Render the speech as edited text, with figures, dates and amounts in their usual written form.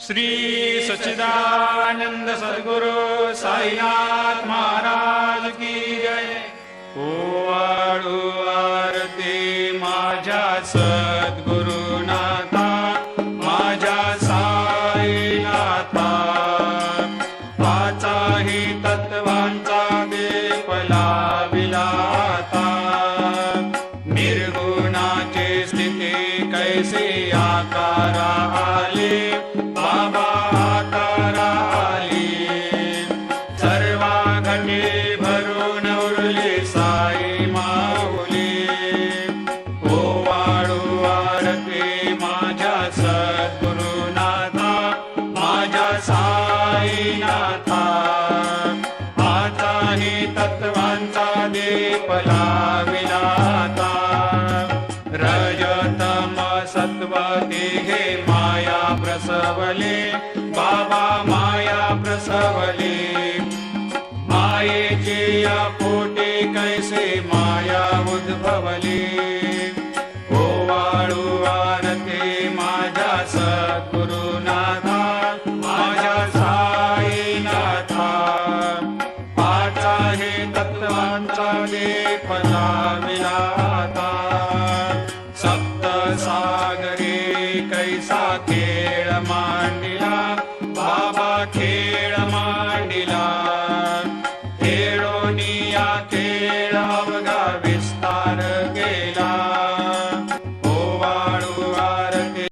श्री सच्चिदानंद सद्गुरु साईनाथ महाराज की जय। ओवाळू आरती माझ्या सद्गुरुनाथा, माझ्या साईनाथा, पाचाही तत्वांचा दीप लाविला आता। निर्गुणाची स्थिती कैसे आकारा आले, बाबा आकारा आली। सर्वा घटे भरून उरली साई माऊली। ओवाळू आरती माझ्या सद्गुरुनाथा, माझ्या साईनाथा, आताही तत्वांचा दीप लाविला आता। रजतम सत्व तिघे माया प्रसवले, बाबा माया प्रसवले। मायेची या पोटी कैसे माया उद्भवली। ओवाळू आरती माझ्या सद्गुरुनाथा, माझ्या साईनाथा, पाचाही तत्वांचा दीप लाविला आता। सप्त सागरी कैसा खेळ